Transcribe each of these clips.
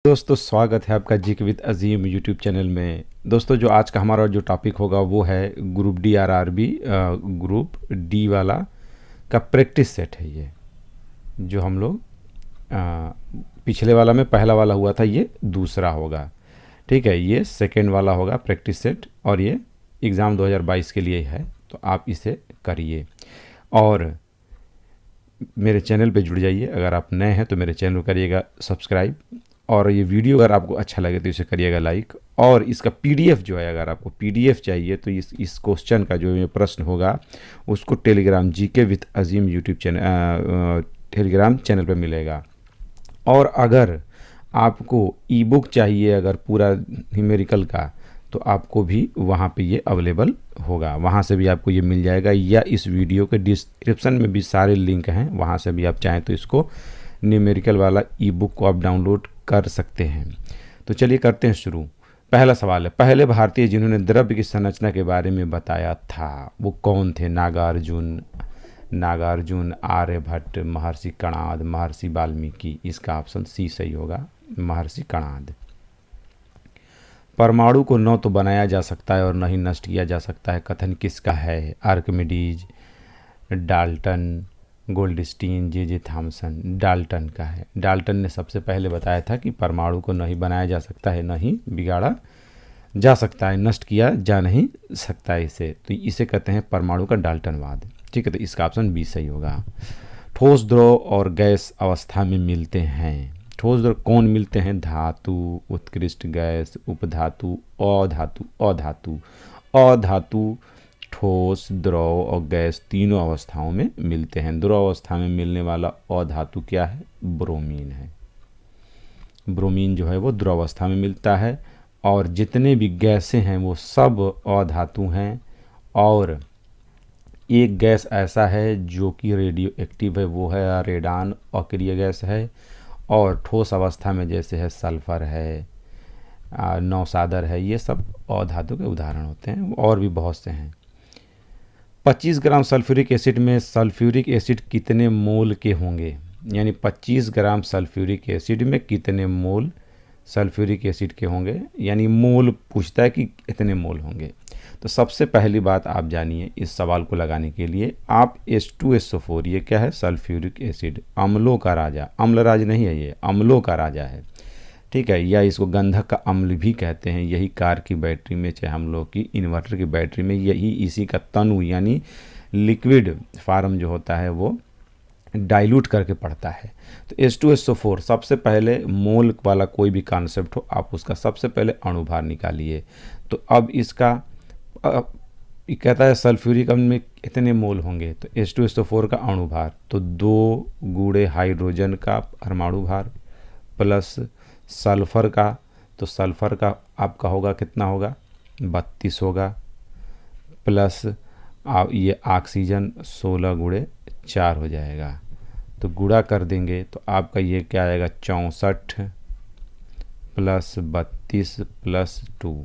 दोस्तों स्वागत है आपका जिक विद अजीम यूट्यूब चैनल में। दोस्तों जो आज का हमारा जो टॉपिक होगा वो है group D RRB group D वाला का प्रैक्टिस सेट है। ये जो हम लोग पिछले वाला में पहला वाला हुआ था ये दूसरा होगा, ठीक है। ये सेकेंड वाला होगा प्रैक्टिस सेट और ये एग्ज़ाम 2022 के लिए है, तो आप इसे करिए और मेरे चैनल पे जुड़ जाइए। अगर आप नए हैं तो मेरे चैनल को करिएगा सब्सक्राइब और ये वीडियो अगर आपको अच्छा लगे तो इसे करिएगा लाइक। और इसका पीडीएफ जो है, अगर आपको पीडीएफ चाहिए तो इस क्वेश्चन का जो ये प्रश्न होगा उसको Telegram GK with Azeem YouTube channel Telegram channel पे मिलेगा। और अगर आपको ई बुक चाहिए अगर पूरा न्यूमेरिकल का, तो आपको भी वहाँ पे ये अवेलेबल होगा, वहाँ से भी आपको ये मिल जाएगा, या इस वीडियो के डिस्क्रिप्शन में भी सारे लिंक हैं, वहाँ से भी आप चाहें तो इसको न्यूमेरिकल वाला ई बुक को आप डाउनलोड कर सकते हैं। तो चलिए करते हैं शुरू। पहला सवाल है, पहले भारतीय जिन्होंने द्रव्य की संरचना के बारे में बताया था वो कौन थे? नागार्जुन, आर्यभट्ट, महर्षि कणाद, महर्षि वाल्मीकि। इसका ऑप्शन सी सही होगा, महर्षि कणाद। परमाणु को न तो बनाया जा सकता है और न ही नष्ट किया जा सकता है, कथन किसका है? Archimedes, Dalton, Goldstein, J Thomson. Dalton का है। डाल्टन ने सबसे पहले बताया था कि परमाणु को न ही बनाया जा सकता है, न ही बिगाड़ा जा सकता है, नष्ट किया जा नहीं सकता है इसे, तो इसे कहते हैं परमाणु का डाल्टनवाद, ठीक है। तो इसका ऑप्शन बी सही होगा। ठोस, द्रव और गैस अवस्था में मिलते हैं। ठोस द्रव कौन मिलते हैं? धातु, उत्कृष्ट गैस, उपधातु, अधातु। अधातु अधातु ठोस, द्रव और गैस तीनों अवस्थाओं में मिलते हैं। द्रव अवस्था में मिलने वाला अधातु क्या है? ब्रोमीन है। ब्रोमीन जो है वो द्रव अवस्था में मिलता है। और जितने भी गैसें हैं वो सब अधातु हैं। और एक गैस ऐसा है जो कि रेडियो एक्टिव है, वो है रेडान, अक्रिय गैस है। और ठोस अवस्था में जैसे है सल्फर है, नौसादर है, ये सब अधातु के उदाहरण होते हैं। और भी बहुत से हैं। 25 ग्राम सल्फ्यूरिक एसिड में सल्फ्यूरिक एसिड कितने मोल के होंगे? यानी 25 ग्राम सल्फ्यूरिक एसिड में कितने मोल सल्फ्यूरिक एसिड के होंगे, यानी मोल पूछता है कि कितने मोल होंगे। तो सबसे पहली बात आप जानिए इस सवाल को लगाने के लिए, आप H2SO4, ये क्या है? सल्फ्यूरिक एसिड, अम्लों का राजा। अम्लराज नहीं है, ये अम्लों का राजा है, ठीक है। या इसको गंधक का अम्ल भी कहते हैं। यही कार की बैटरी में, चाहे हम लोग की इन्वर्टर की बैटरी में, यही इसी का तनु यानी लिक्विड फार्म जो होता है वो डाइल्यूट करके पड़ता है। तो H2SO4 सबसे पहले मोल वाला कोई भी कॉन्सेप्ट हो, आप उसका सबसे पहले अणुभार निकालिए। तो अब इसका कहता है सल्फ्यूरिक अम्ल में कितने मोल होंगे, तो H2SO4 का अणुभार तो 2 गुणे हाइड्रोजन का परमाणु भार प्लस सल्फ़र का, तो सल्फ़र का आपका होगा कितना होगा? 32 होगा, प्लस ये ऑक्सीजन 16 गुणे 4 हो जाएगा। तो गुणा कर देंगे तो आपका ये क्या आएगा? 64 प्लस 32 प्लस 2।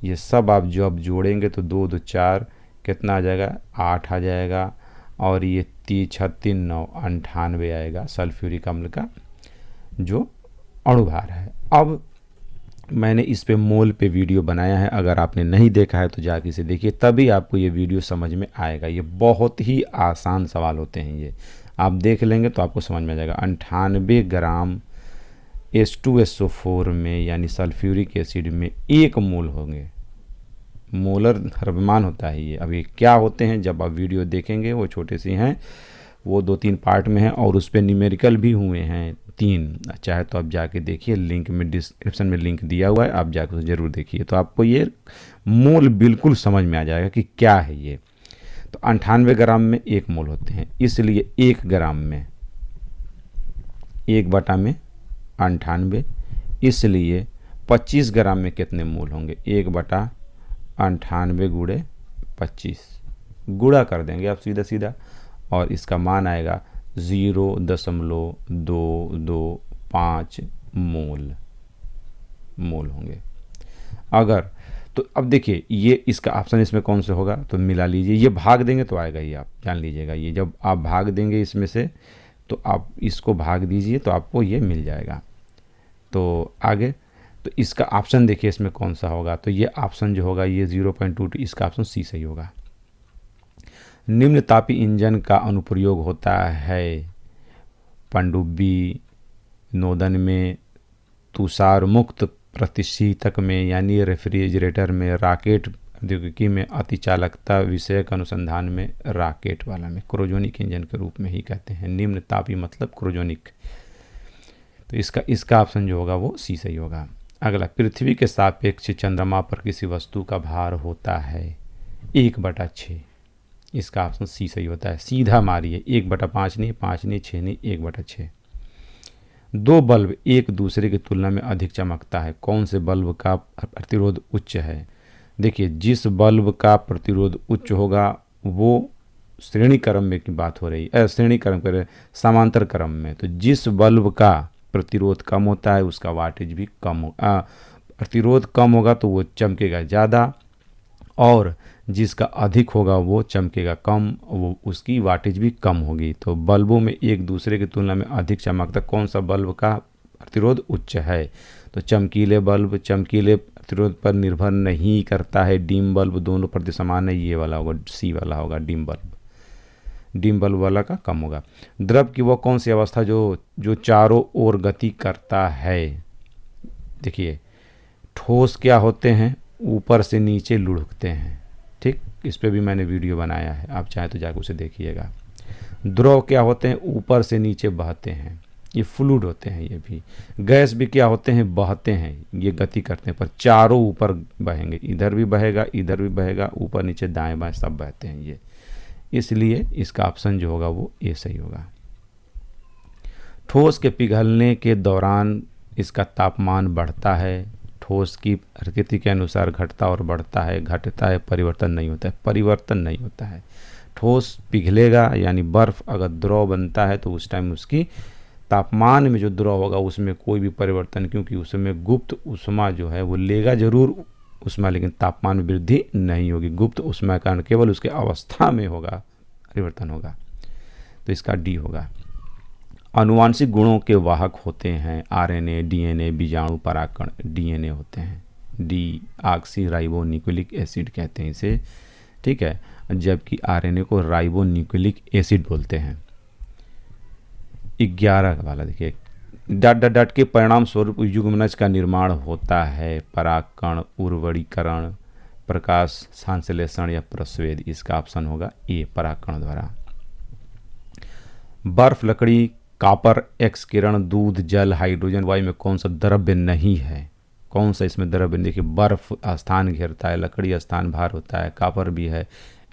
ये सब आप जो अब जोड़ेंगे तो 2 2 4 कितना आ जाएगा? 8 आ जाएगा। और ये 3 36 9 98 आएगा सल्फ्यूरिक अम्ल का जो अणुभार है। अब मैंने इस पे मोल पे वीडियो बनाया है, अगर आपने नहीं देखा है तो जाके इसे देखिए, तभी आपको ये वीडियो समझ में आएगा। ये बहुत ही आसान सवाल होते हैं, ये आप देख लेंगे तो आपको समझ में आ जाएगा। 98 ग्राम H2SO4 में यानी सल्फ्यूरिक एसिड में 1 मोल होंगे। मोलर द्रव्यमान होता है ये। अब ये क्या होते हैं जब आप वीडियो देखेंगे, वो छोटे से हैं, वो 2-3 पार्ट में हैं और उस पर न्यूमेरिकल भी हुए हैं 3। चाहे तो आप जाके देखिए, लिंक में डिस्क्रिप्शन में लिंक दिया हुआ है, आप जाकर उसे ज़रूर देखिए, तो आपको ये मोल बिल्कुल समझ में आ जाएगा कि क्या है ये। तो 98 ग्राम में 1 मोल होते हैं, इसलिए 1 ग्राम में 1/98, इसलिए 25 ग्राम में कितने मोल होंगे? 1/98 गुणे 25, गुणा कर देंगे आप सीधा सीधा और इसका मान आएगा 0.225 मोल होंगे। अगर तो अब देखिए ये इसका ऑप्शन इसमें कौन से होगा, तो मिला लीजिए, ये भाग देंगे तो आएगा ही, आप जान लीजिएगा। ये जब आप भाग देंगे इसमें से तो आप इसको भाग दीजिए तो आपको ये मिल जाएगा। तो आगे तो इसका ऑप्शन देखिए इसमें कौन सा होगा, तो ये ऑप्शन जो होगा ये 0.22, इसका ऑप्शन सी सही होगा। निम्न तापी इंजन का अनुप्रयोग होता है पनडुब्बी, नोदन में, तुषार मुक्त प्रतिशीतक में यानी रेफ्रिजरेटर में, रॉकेट प्रौद्योगिकी में, अतिचालकता विषयक अनुसंधान में, रॉकेट वाला में, क्रोजोनिक इंजन के रूप में ही कहते हैं। निम्न तापी मतलब क्रोजोनिक, तो इसका ऑप्शन जो होगा वो सी सही होगा। अगला, पृथ्वी के सापेक्ष चंद्रमा पर किसी वस्तु का भार होता है 1/6, इसका ऑप्शन सी सही होता है। सीधा मारिए, 1/5 नहीं, 5 नहीं, 6 नहीं, 1/6। दो बल्ब एक दूसरे की तुलना में अधिक चमकता है, कौन से बल्ब का प्रतिरोध उच्च है? देखिए, जिस बल्ब का प्रतिरोध उच्च होगा वो श्रेणी क्रम में की बात हो रही है, श्रेणी क्रम कर समांतर क्रम में, तो जिस बल्ब का प्रतिरोध कम होता है उसका वाटेज भी कम होगा। प्रतिरोध कम होगा तो वो चमकेगा ज़्यादा, और जिसका अधिक होगा वो चमकेगा कम, वो उसकी वाटेज भी कम होगी। तो बल्बों में एक दूसरे की तुलना में अधिक चमकता, कौन सा बल्ब का प्रतिरोध उच्च है? तो चमकीले बल्ब चमकीले प्रतिरोध पर निर्भर नहीं करता है, डिम बल्ब दोनों प्रति समान है, ये वाला होगा, सी वाला होगा, डिम बल्ब वाला का कम होगा। द्रव की वो कौन सी अवस्था जो चारों ओर गति करता है? देखिए, ठोस क्या होते हैं? ऊपर से नीचे लुढ़कते हैं, ठीक, इस पे भी मैंने वीडियो बनाया है, आप चाहे तो जाकर उसे देखिएगा। द्रव क्या होते हैं? ऊपर से नीचे बहते हैं, ये फ्लूइड होते हैं। ये भी गैस भी क्या होते हैं? बहते हैं, ये गति करते हैं, पर चारों ऊपर बहेंगे, इधर भी बहेगा, इधर भी बहेगा, ऊपर नीचे दाएं बाएं सब बहते हैं ये, इसलिए इसका ऑप्शन जो होगा वो ए सही होगा। ठोस के पिघलने के दौरान इसका तापमान बढ़ता है, ठोस की प्रकृति के अनुसार घटता और बढ़ता है, घटता है, परिवर्तन नहीं होता है, परिवर्तन नहीं होता है। ठोस पिघलेगा यानी बर्फ अगर द्रव बनता है तो उस टाइम उसकी तापमान में जो द्रव होगा उसमें कोई भी परिवर्तन, क्योंकि उसमें गुप्त ऊष्मा जो है वो लेगा जरूर ऊष्मा, लेकिन तापमान में वृद्धि नहीं होगी। गुप्त ऊष्मा का कारण केवल उसके अवस्था में होगा परिवर्तन होगा, तो इसका डी होगा। अनुवांशिक गुणों के वाहक होते हैं आरएनए, डीएनए, बीजाणु, परागकण, डीएनए होते हैं। D oxy ribo nucleic acid कहते हैं इसे, ठीक है, जबकि आरएनए को राइबो न्यूक्लिक एसिड बोलते हैं। 11 वाला देखिए, डट के परिणाम स्वरूप युग्मनज का निर्माण होता है, परागकण, उर्वरीकरण, प्रकाश संश्लेषण या प्रस्वेद, इसका ऑप्शन होगा ए, परागकण द्वारा। बर्फ, लकड़ी, कॉपर, एक्स किरण, दूध, जल, हाइड्रोजन, वायु में कौन सा द्रव्य नहीं है? कौन सा इसमें द्रव्य? देखिए, बर्फ स्थान घेरता है, लकड़ी स्थान भार होता है, कॉपर भी है,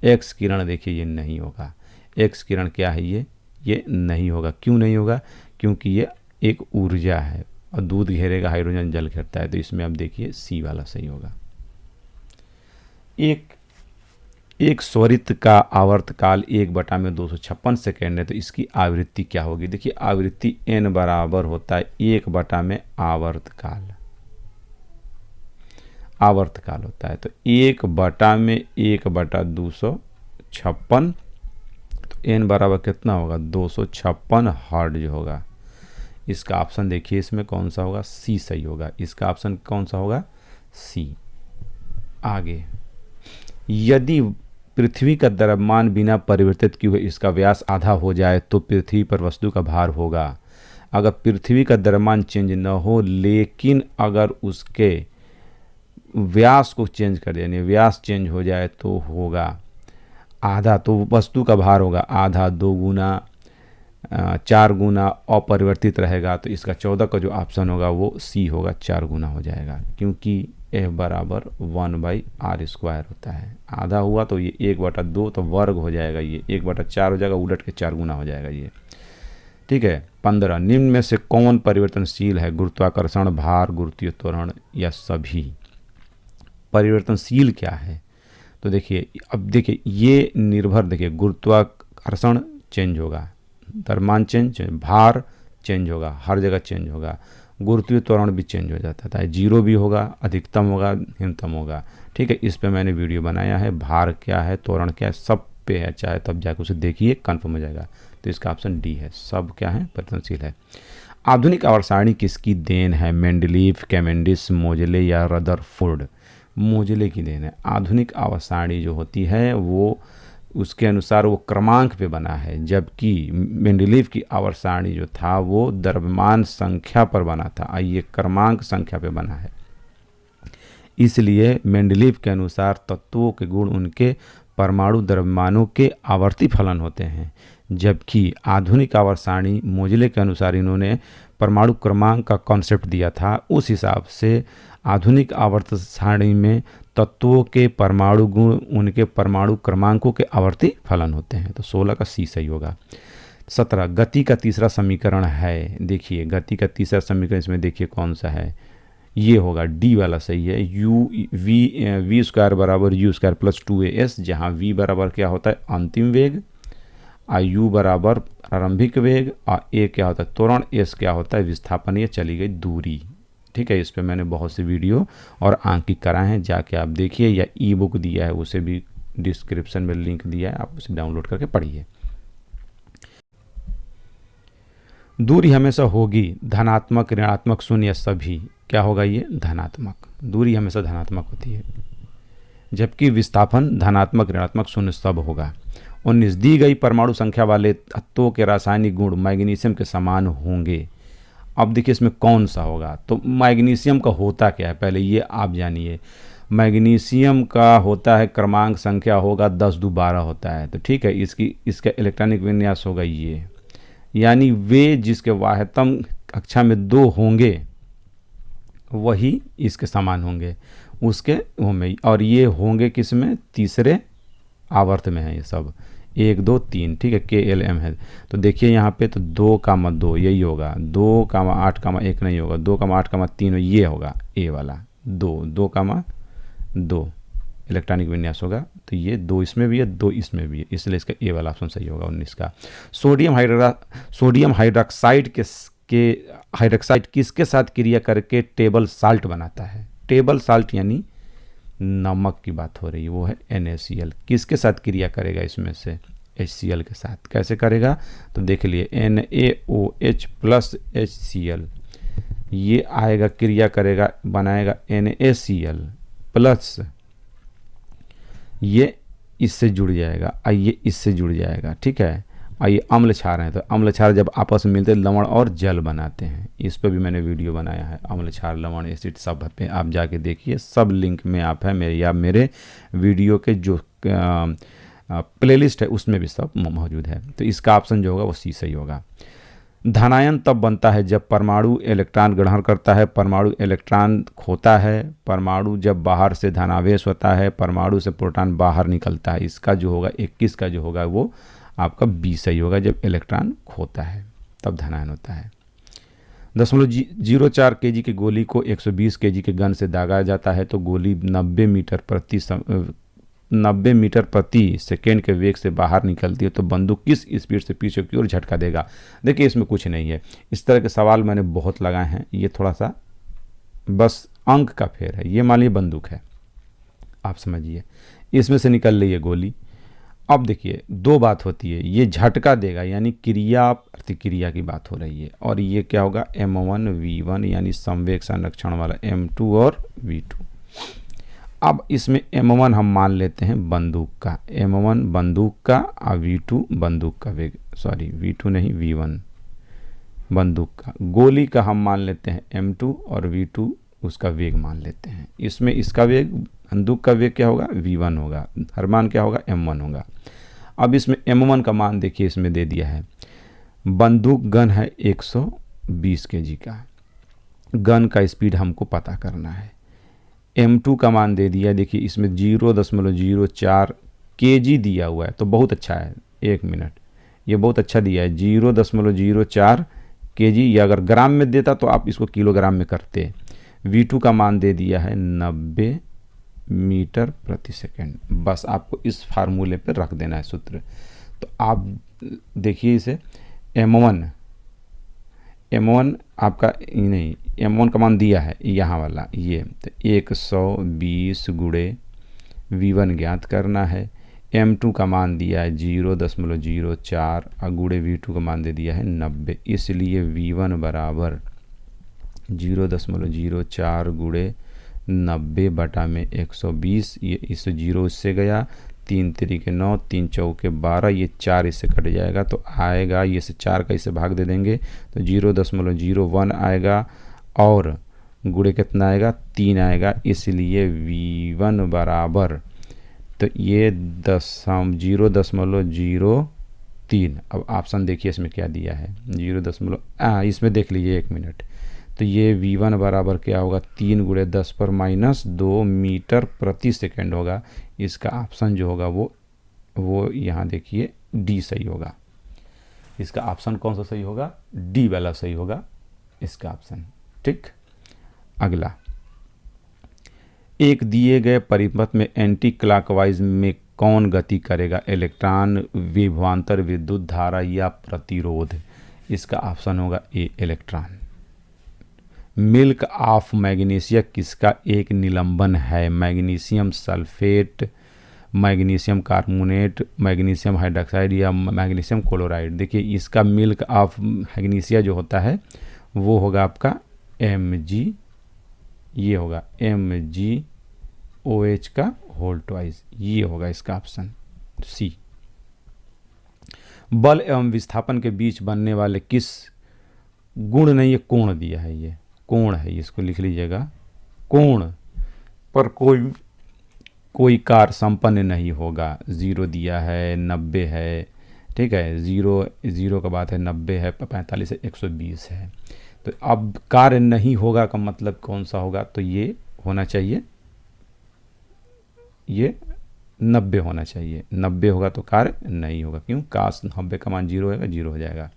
एक्स किरण देखिए ये नहीं होगा। एक्स किरण क्या है? ये नहीं होगा। क्यों नहीं होगा? क्योंकि ये एक ऊर्जा है, और दूध घेरेगा, हाइड्रोजन जल घेरता है, तो इसमें आप देखिए सी वाला सही होगा। एक स्वरित का आवर्तकाल 1/256 सेकेंड है, तो इसकी आवृत्ति क्या होगी? देखिए, आवृत्ति n बराबर होता है 1/में आवर्तकाल होता है, तो 1/में 1/256, तो n बराबर कितना होगा? 256 हर्ट्ज होगा। इसका ऑप्शन देखिए इसमें कौन सा होगा? सी सही होगा। इसका ऑप्शन कौन सा होगा? सी। आगे, यदि पृथ्वी का द्रव्यमान बिना परिवर्तित किए हुए इसका व्यास आधा हो जाए तो पृथ्वी पर वस्तु का भार होगा। अगर पृथ्वी का द्रव्यमान चेंज न हो, लेकिन अगर उसके व्यास को चेंज कर दे, यानी व्यास चेंज हो जाए तो होगा आधा, तो वस्तु का भार होगा आधा, 2 गुना, 4 गुना अपरिवर्तित रहेगा, तो इसका 14 का जो ऑप्शन होगा वो सी होगा, 4 गुना हो जाएगा, क्योंकि F बराबर 1/r² होता है। आधा हुआ तो ये 1/2 तो वर्ग हो जाएगा, ये 1/4 हो जाएगा, उलट के 4 गुना हो जाएगा ये, ठीक है। 15, निम्न में से कौन परिवर्तनशील है? गुरुत्वाकर्षण, भार, गुरुत्वीय त्वरण या सभी? परिवर्तनशील क्या है? तो देखिए, अब देखिए ये निर्भर, देखिए गुरुत्वाकर्षण चेंज होगा, द्रव्यमान चेंज, भार चेंज होगा, हर जगह चेंज होगा, गुरुत्वीय त्वरण भी चेंज हो जाता है, 0 भी होगा, अधिकतम होगा, न्यूनतम होगा, ठीक है। इस पे मैंने वीडियो बनाया है, भार क्या है, त्वरण क्या है, सब पे है, चाहे तब जाकर उसे देखिए, कन्फर्म हो जाएगा। तो इसका ऑप्शन डी है, सब क्या है? परिवर्तनशील है। आधुनिक आवर्त सारणी किसकी देन है? मेंडलीव, कैवेंडिश, मोजले या रदरफोर्ड? मोजले की देन है। आधुनिक आवर्त सारणी जो होती है वो उसके अनुसार वो क्रमांक पे बना है, जबकि मेंडलीव की आवर्त सारणी जो था वो द्रव्यमान संख्या पर बना था, ये क्रमांक संख्या पे बना है। इसलिए मेंडलीव के अनुसार तत्वों के गुण उनके परमाणु द्रव्यमानों के आवर्ती फलन होते हैं, जबकि आधुनिक आवर्त सारणी मोजले के अनुसार इन्होंने परमाणु क्रमांक का कॉन्सेप्ट दिया था। उस हिसाब से आधुनिक आवर्त सारणी में तत्वों के परमाणु गुण उनके परमाणु क्रमांकों के आवर्ती फलन होते हैं। तो 16 का सी सही होगा। 17 गति का तीसरा समीकरण है। देखिए गति का तीसरा समीकरण इसमें देखिए कौन सा है, ये होगा डी वाला सही है। वी स्क्वायर बराबर यू स्क्वायर प्लस 2as, जहाँ वी बराबर क्या होता है अंतिम वेग, यू बराबर प्रारंभिक वेग, और ए क्या होता है त्वरण, एस क्या होता है विस्थापन या चली गई दूरी। ठीक है, इस पे मैंने बहुत से वीडियो और आंकिक कराए हैं, जाके आप देखिए, या ई बुक दिया है उसे भी डिस्क्रिप्शन में लिंक दिया है, आप उसे डाउनलोड करके पढ़िए। दूरी हमेशा होगी धनात्मक, ऋणात्मक, शून्य या सभी। क्या होगा ये? धनात्मक। दूरी हमेशा धनात्मक होती है, जबकि विस्थापन धनात्मक, ऋणात्मक, शून्य सब होगा। 19 दी गई परमाणु संख्या वाले तत्वों के रासायनिक गुण मैग्नीशियम के समान होंगे। अब देखिए इसमें कौन सा होगा, तो मैग्नीशियम का होता क्या है पहले ये आप जानिए। मैग्नीशियम का होता है क्रमांक संख्या होगा 10 2 12 होता है, तो ठीक है, इसका इलेक्ट्रॉनिक विन्यास होगा ये, यानी वे जिसके वाह्यतम कक्षा में 2 होंगे वही इसके समान होंगे उसके में, और ये होंगे किस में? तीसरे आवर्त में है ये सब, 1 2 3, ठीक है, KLM है। तो देखिए यहाँ पे तो 2,2 यही होगा, 2,8,1 नहीं होगा, 2,8,3 ये होगा ए वाला, 2,2 इलेक्ट्रॉनिक विन्यास होगा। तो ये 2 इसमें भी है, 2 इसमें भी है, इसलिए इसका ए वाला ऑप्शन सही होगा 19 का। सोडियम हाइड्रोक्साइड हाइड्रोक्साइड किसके साथ क्रिया करके टेबल साल्ट बनाता है? टेबल साल्ट यानी नमक की बात हो रही है, वो है NaCl। किसके साथ क्रिया करेगा इसमें से? HCl के साथ। कैसे करेगा? तो देख लिए NaOH प्लस HCl, ये आएगा क्रिया करेगा बनाएगा NaCl प्लस, ये इससे जुड़ जाएगा, ये इससे जुड़ जाएगा, ठीक है। ये अम्ल क्षार हैं, तो अम्ल क्षार जब आपस में मिलते लवण और जल बनाते हैं। इस पर भी मैंने वीडियो बनाया है, अम्ल क्षार, लवण, एसिड, सब पे आप जाके देखिए, सब लिंक में आप है मेरे, या मेरे वीडियो के जो प्लेलिस्ट है उसमें भी सब मौजूद है। तो इसका ऑप्शन जो होगा वो सी सही होगा। धनायन तब बनता है जब परमाणु इलेक्ट्रॉन ग्रहण करता है, परमाणु इलेक्ट्रॉन खोता है, परमाणु जब बाहर से धनावेश होता है, परमाणु से प्रोटॉन बाहर निकलता है। इसका जो होगा 21 का जो होगा वो आपका बी सही होगा, जब इलेक्ट्रॉन खोता है तब धनायन होता है। 0.04 kg की गोली को 120 kg के गन से दागा जाता है, तो गोली 90 मीटर प्रति सेकेंड के वेग से बाहर निकलती है, तो बंदूक किस स्पीड से पीछे की ओर झटका देगा? देखिए इसमें कुछ नहीं है, इस तरह के सवाल मैंने बहुत लगाए हैं, ये थोड़ा सा बस अंक का फेर है। ये मान लीजिए बंदूक है, आप समझिए, इसमें से निकल रही है गोली। अब देखिए 2 बात होती है, ये झटका देगा यानी क्रिया प्रतिक्रिया की बात हो रही है, और ये क्या होगा M1 V1 यानी संवेग संरक्षण वाला, M2 और V2। अब इसमें M1 हम मान लेते हैं बंदूक का, M1 बंदूक का और V2 बंदूक का वेग, सॉरी V2 नहीं V1 बंदूक का। गोली का हम मान लेते हैं M2 और V2 उसका वेग मान लेते हैं। इसमें इसका वेग, बंदूक का वेग क्या होगा? V1 होगा, हर मान क्या होगा? M1 होगा। अब इसमें M1 का मान देखिए इसमें दे दिया है, बंदूक गन है 120 kg का, गन का स्पीड हमको पता करना है। M2 का मान दे दिया, देखिए इसमें 0.04 kg दिया हुआ है, तो बहुत अच्छा है, 1 मिनट, ये बहुत अच्छा दिया है 0.04 kg, या अगर ग्राम में देता तो आप इसको किलोग्राम में करते। V2 का मान दे दिया है 90 मीटर प्रति सेकेंड, बस आपको इस फार्मूले पे रख देना है सूत्र। तो आप देखिए इसे M1 आपका नहीं, M1 का मान दिया है यहाँ वाला, ये तो 120 गुणे V1 ज्ञात करना है, M2 का मान दिया है 0.04 और गुणे V2 का मान दे दिया है 90, इसलिए V1 बराबर 0.04 गुणे 90 बटा में 120। ये इस 0 इससे गया, 3 तिरिके 9, 3 चौके 12, ये 4 इससे कट जाएगा तो आएगा, ये से 4 का इसे भाग दे देंगे तो 0.01 आएगा और गुणे कितना आएगा 3 आएगा, इसलिए V1 बराबर तो ये 0.03। अब ऑप्शन देखिए इसमें क्या दिया है, इसमें देख लीजिए 1 मिनट। तो ये V1 बराबर क्या होगा 3 गुणे 10 पर माइनस 2 मीटर प्रति सेकंड होगा। इसका ऑप्शन जो होगा वो यहाँ देखिए डी सही होगा। इसका ऑप्शन कौन सा सही होगा, डी वाला सही होगा इसका ऑप्शन। ठीक, अगला, एक दिए गए परिपथ में एंटी क्लॉकवाइज में कौन गति करेगा, इलेक्ट्रॉन, विभवांतर, विद्युत धारा या प्रतिरोध। इसका ऑप्शन होगा ए, इलेक्ट्रॉन। मिल्क ऑफ मैग्नीशिया किसका एक निलंबन है, magnesium sulphate, magnesium carbonate, magnesium hydroxide या मैग्नीशियम क्लोराइड। देखिए इसका मिल्क ऑफ मैग्नीशिया जो होता है वो होगा आपका Mg, ये होगा MgOH का होल ट्वाइस, ये होगा इसका ऑप्शन सी। बल एवं विस्थापन के बीच बनने वाले किस गुण ने ये कोण दिया है, ये कोण है, इसको लिख लीजिएगा। कोण पर कोई कार्य संपन्न नहीं होगा। 0 दिया है, 90 है, ठीक है, 0 का बात है, 90 है, 45 है, 120 है। तो अब कार्य नहीं होगा का मतलब कौन सा होगा, तो ये होना चाहिए, ये 90 होना चाहिए। 90 होगा तो कार्य नहीं होगा, क्यों, काश 90 का मान 0 होगा, 0 हो जाएगा।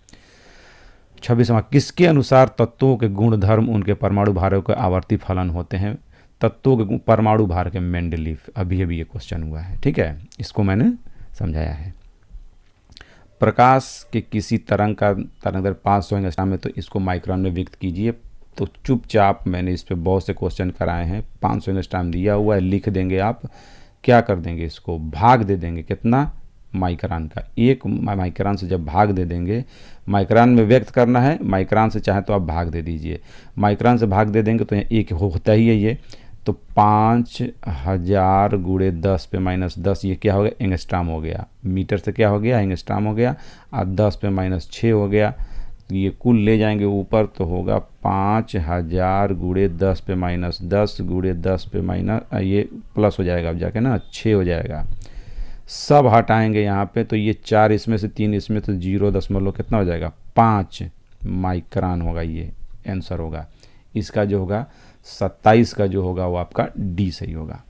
26वां, किसके अनुसार तत्वों के गुणधर्म उनके परमाणु भारों के आवर्ती फलन होते हैं। तत्वों के परमाणु भार के मेंडलीफ, अभी ये क्वेश्चन हुआ है, ठीक है, इसको मैंने समझाया है। प्रकाश के किसी तरंग का तरंग 500 एंगस्ट्रॉम में, तो इसको माइक्रोन में व्यक्त कीजिए। तो चुपचाप मैंने इस पे बहुत से क्वेश्चन कराए हैं। 500 एंगस्ट्रॉम दिया हुआ है, लिख देंगे आप, क्या कर देंगे, इसको भाग दे देंगे, कितना, माइक्रोन का। एक माइक्रोन से जब भाग दे देंगे, माइक्रोन में व्यक्त करना है, माइक्रोन से चाहे तो आप भाग दे दीजिए, माइक्रोन से भाग दे देंगे तो यहाँ एक होता ही है ये, तो 5000 गुणे 10 पे माइनस 10, ये क्या हो गया, एंगस्ट्रॉम हो गया। मीटर से क्या हो गया, एंगस्ट्रॉम हो गया, और 10 पे माइनस 6 हो गया, ये कुल ले जाएंगे ऊपर तो होगा 5000 गुणे 10 पे माइनस 10 गुणे 10 पे माइनस, ये प्लस हो जाएगा अब जाके ना, 6 हो जाएगा। सब हटाएंगे यहाँ पे, तो ये 4 इसमें से 3 इसमें, तो 0 कितना हो जाएगा, 5 माइक्रोन होगा, ये आंसर होगा। इसका जो होगा 27 का जो होगा वो आपका डी सही होगा।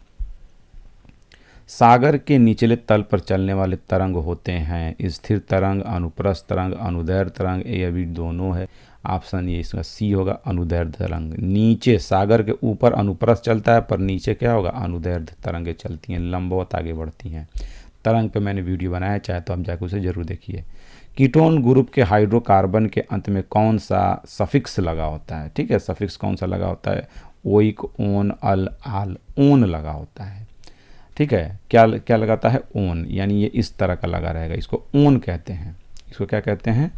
सागर के निचले तल पर चलने वाले तरंग होते हैं स्थिर तरंग, अनुप्रस्थ तरंग, अनुदैर्ध्य तरंग, ये अभी दोनों है। ऑप्शन ये इसका सी होगा, अनुदैर्ध्य तरंग। नीचे सागर के ऊपर अनुप्रस्थ चलता है, पर नीचे क्या होगा, अनुदैर्ध्य तरंगें चलती हैं, लंबवत आगे बढ़ती हैं। तरंग पे मैंने वीडियो बनाया, चाहे तो आप जाकर उसे जरूर देखिए। कीटोन ग्रुप के हाइड्रोकार्बन के अंत में कौन सा सफिक्स लगा होता है, ठीक है, सफिक्स कौन सा लगा होता है, ओइक, ओन, अल, आल, ओन लगा होता है, ठीक है। क्या लगाता है, ओन, यानी ये इस तरह का लगा रहेगा, इसको ओन कहते हैं। इसको क्या कहते हैं,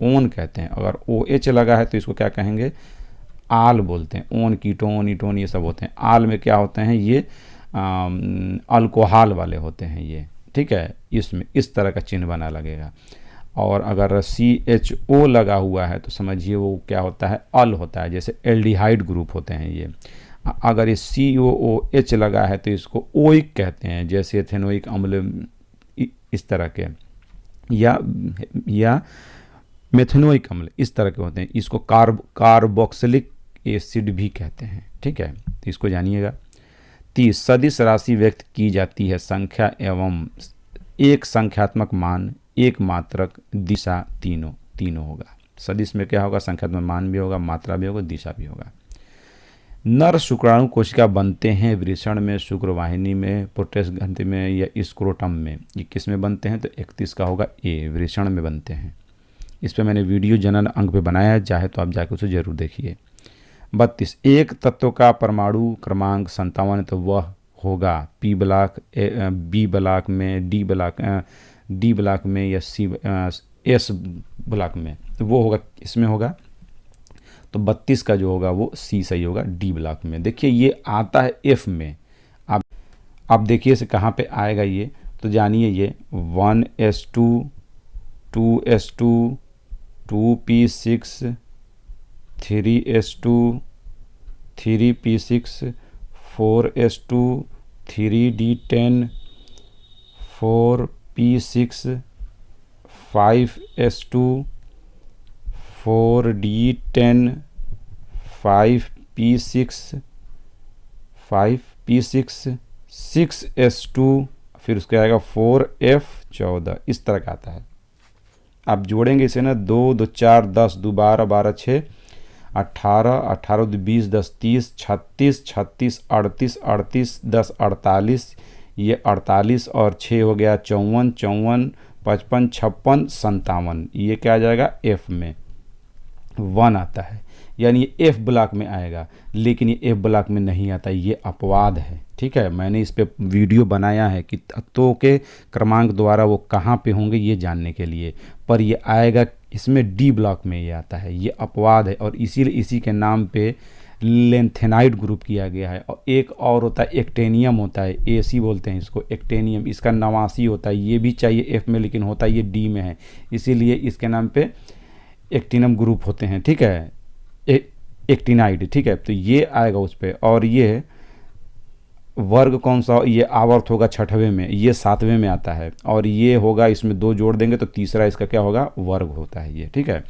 ओन कहते हैं। अगर OH लगा है तो इसको क्या कहेंगे, आल बोलते हैं। ओन, कीटोन, ईटोन ये सब होते हैं। आल में क्या होते हैं, ये अल्कोहल वाले होते हैं ये, ठीक है। इसमें इस तरह का चिन्ह बना लगेगा। और अगर CHO लगा हुआ है तो समझिए वो क्या होता है, अल होता है, जैसे एल्डिहाइड ग्रुप होते हैं ये। अगर ये COOH लगा है तो इसको ओइक कहते हैं, जैसे एथेनोइक अम्ल इस तरह के, या मेथेनोइक अम्ल इस तरह के होते हैं। इसको कार्बोक्सिलिक एसिड भी कहते हैं, ठीक है, तो इसको जानिएगा। 30, सदिश राशि व्यक्त की जाती है संख्या एवं एक संख्यात्मक मान, एक मात्रक, दिशा, तीनों होगा। सदिश में क्या होगा, संख्यात्मक मान भी होगा, मात्रा भी होगा, दिशा भी होगा। नर शुक्राणु कोशिका बनते हैं वृषण में, शुक्रवाहिनी में, प्रोटेस्ट ग्रंथि में या स्क्रोटम में। ये किस में बनते हैं, तो 31 का होगा ए, वृषण में बनते हैं। इस पे मैंने वीडियो जनरल अंक पे बनाया है, चाहे तो आप जाकर उसे जरूर देखिए। 32, एक तत्व का परमाणु क्रमांक 57 तो वह होगा पी ब्लॉक, बी ब्लॉक में, डी ब्लॉक में या एस ब्लॉक में, तो वो होगा इसमें होगा। तो 32 का जो होगा वो सी सही होगा डी ब्लॉक में। देखिए ये आता है एफ में। आप देखिए इसे कहाँ पे आएगा ये, तो जानिए ये 1s2 2s2 2p6 3s2 3p6 4s2 3d10 4p6 5s2 4d10 5p6 5p6 6s2, फिर उसके आएगा 4f14, इस तरह का आता है। आप जोड़ेंगे इसे ना, 2 2 4 10 2 12 12 6 18 18 2 20 10 30 36 36 38 38 10 48, ये 48 और 6 हो गया 54 54 55 56 57, ये क्या आ जाएगा एफ में 1 आता है, यानी ये एफ ब्लॉक में आएगा। लेकिन ये एफ ब्लॉक में नहीं आता, ये अपवाद है। ठीक है, मैंने इस पे वीडियो बनाया है कि तत्वों के क्रमांक द्वारा वो कहाँ पे होंगे ये जानने के लिए, पर ये आएगा इसमें डी ब्लॉक में ये आता है, ये अपवाद है। और इसीलिए इसी के नाम पे लेंथेनाइड ग्रुप किया गया है। और एक और होता है एक्टेनियम होता है, एसी बोलते हैं इसको एक्टेनियम, इसका 89 होता है, ये भी चाहिए एफ में लेकिन होता है ये डी में है, इसीलिए इसके नाम पे एक्टिनम ग्रुप होते हैं। ठीक है, एक्टिनाइड। ठीक है, तो ये आएगा उस पर। और ये वर्ग कौन सा, ये आवर्त होगा 6वें में, ये 7वें में आता है। और ये होगा, इसमें 2 जोड़ देंगे तो तीसरा इसका क्या होगा, वर्ग होता है ये। ठीक है,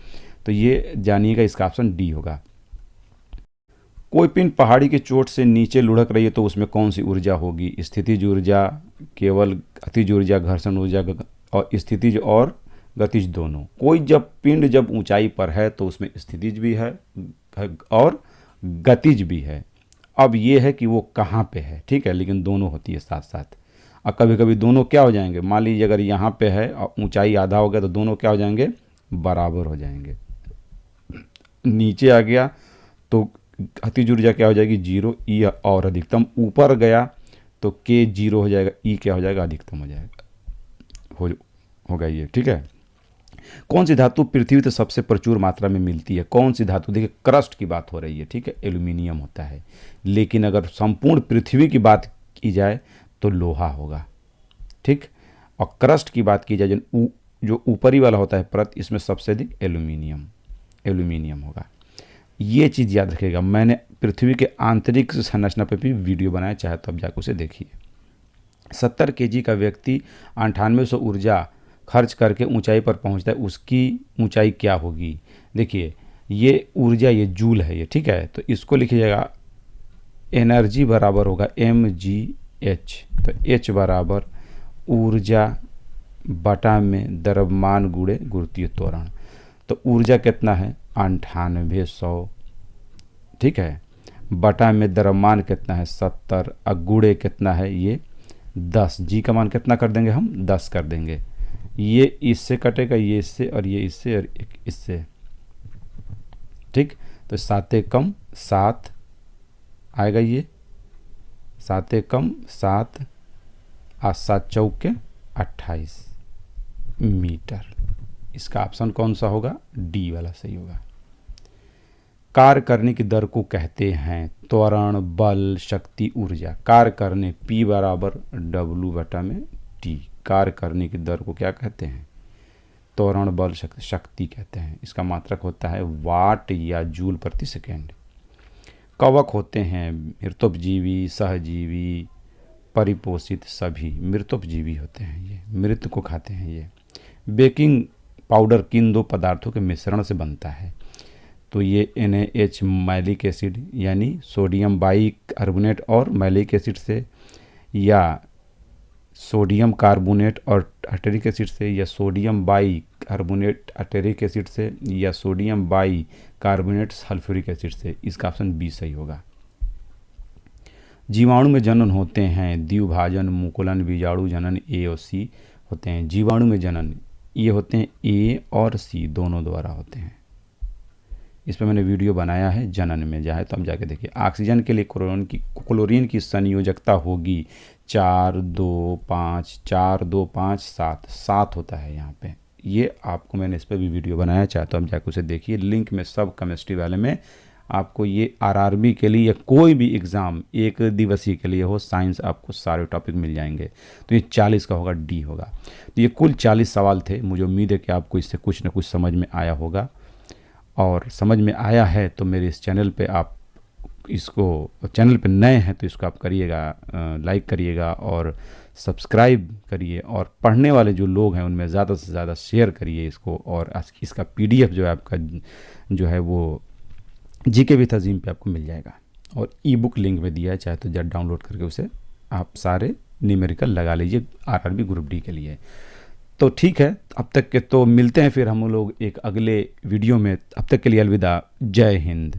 तो ये जानिएगा, इसका ऑप्शन डी होगा। कोई पिंड पहाड़ी की चोट से नीचे लुढ़क रही है तो उसमें कौन सी ऊर्जा होगी, स्थितिज ऊर्जा, केवल गतिज ऊर्जा, घर्षण ऊर्जा, और स्थितिज और गतिज दोनों। कोई पिंड जब ऊंचाई पर है तो उसमें स्थितिज भी है और गतिज भी है। अब ये है कि वो कहाँ पे है। ठीक है, लेकिन दोनों होती है साथ साथ। और कभी कभी दोनों क्या हो जाएंगे, मान लीजिए अगर यहाँ पे है और ऊंचाई आधा हो गया तो दोनों क्या हो जाएंगे, बराबर हो जाएंगे। नीचे आ गया तो गतिज ऊर्जा क्या हो जाएगी 0, ई और अधिकतम ऊपर गया तो के 0 हो जाएगा, ई क्या हो जाएगा, अधिकतम हो जाएगा, होगा ये। ठीक है, कौन सी धातु पृथ्वी तो सबसे प्रचुर मात्रा में मिलती है, कौन सी धातु, देखिए क्रस्ट की बात हो रही है। ठीक है, एल्यूमिनियम होता है, लेकिन अगर संपूर्ण पृथ्वी की बात की जाए तो लोहा होगा। ठीक, और क्रस्ट की बात की जाए जो ऊपरी वाला होता है परत, इसमें सबसे अधिक एल्यूमिनियम होगा। ये चीज़ याद रखिएगा। मैंने पृथ्वी के आंतरिक संरचना पर भी वीडियो बनाया, चाहे तो आप जाकर उसे देखिए। 70 kg का व्यक्ति 9800 ऊर्जा खर्च करके ऊंचाई पर पहुंचता है, उसकी ऊंचाई क्या होगी। देखिए ये ऊर्जा, ये जूल है ये। ठीक है, तो इसको लिखिएगा, एनर्जी बराबर होगा mgh, तो h बराबर ऊर्जा बटा में द्रव्यमान गुणे गुरुत्वीय त्वरण। तो ऊर्जा कितना है 9800, ठीक है, बटा में द्रव्यमान कितना है 70, और गुणे कितना है ये 10। जी का मान कितना कर देंगे हम, 10 कर देंगे। ये इससे कटेगा, ये इससे, और ये इससे, और इससे। ठीक, तो 7 कम 7 आएगा, ये 7 कम 7 और 7 चौके 28 मीटर। इसका ऑप्शन कौन सा होगा, डी वाला सही होगा। कार्य करने की दर को कहते हैं त्वरण, बल, शक्ति, ऊर्जा। कार्य करने P बराबर W बटा में T। कार्य करने की दर को क्या कहते हैं, त्वरण, बल, शक्ति कहते हैं। इसका मात्रक होता है वाट या जूल प्रति सेकेंड। कवक होते हैं मृतोपजीवी, सहजीवी, परिपोषित, सभी मृतोपजीवी होते हैं। ये मृत को खाते हैं। ये बेकिंग पाउडर किन 2 पदार्थों के मिश्रण से बनता है, तो ये NaH मैलिक एसिड यानी सोडियम बाइकार्बोनेट और मैलिक एसिड से, या सोडियम कार्बोनेट और टार्टरिक एसिड से, या सोडियम बाइकार्बोनेट टार्टरिक एसिड से, या सोडियम बाइकार्बोनेट सल्फ्यूरिक एसिड से। इसका ऑप्शन बी सही होगा। जीवाणु में जनन होते हैं द्विभाजन, मुकुलन, बीजाणु जनन, ए और सी होते हैं। जीवाणु में जनन ये होते हैं ए और सी दोनों द्वारा होते हैं। इस पर मैंने वीडियो बनाया है, जनन में जाए तो आप जाके देखिए। ऑक्सीजन के लिए क्लोरीन की संयोजकता होगी 4, 2, 5, 4, 2, 5, 7, 7 होता है यहाँ पे। ये आपको मैंने इस पर भी वीडियो बनाया, चाहे तो आप जाके उसे देखिए, लिंक में सब केमिस्ट्री वाले में आपको ये आरआरबी के लिए या कोई भी एग्ज़ाम 1 दिवसीय के लिए हो साइंस, आपको सारे टॉपिक मिल जाएंगे। तो ये 40 का होगा, डी होगा। तो ये कुल 40 सवाल थे। मुझे उम्मीद है कि आपको इससे कुछ ना कुछ समझ में आया होगा, और समझ में आया है तो मेरे इस चैनल पे आप इसको, चैनल पे नए हैं तो इसको आप करिएगा, लाइक करिएगा और सब्सक्राइब करिए, और पढ़ने वाले जो लोग हैं उनमें ज़्यादा से ज़्यादा शेयर करिए इसको। और इसका पीडीएफ जो है आपका जो है वो जीके विद अजीम पे आपको मिल जाएगा, और ई बुक लिंक में दिया है, चाहे तो जब डाउनलोड करके उसे आप सारे न्यूमेरिकल लगा लीजिए आरआरबी ग्रुप डी के लिए। तो ठीक है, अब तक के तो मिलते हैं फिर हम लोग एक अगले वीडियो में। अब तक के लिए अलविदा, जय हिंद।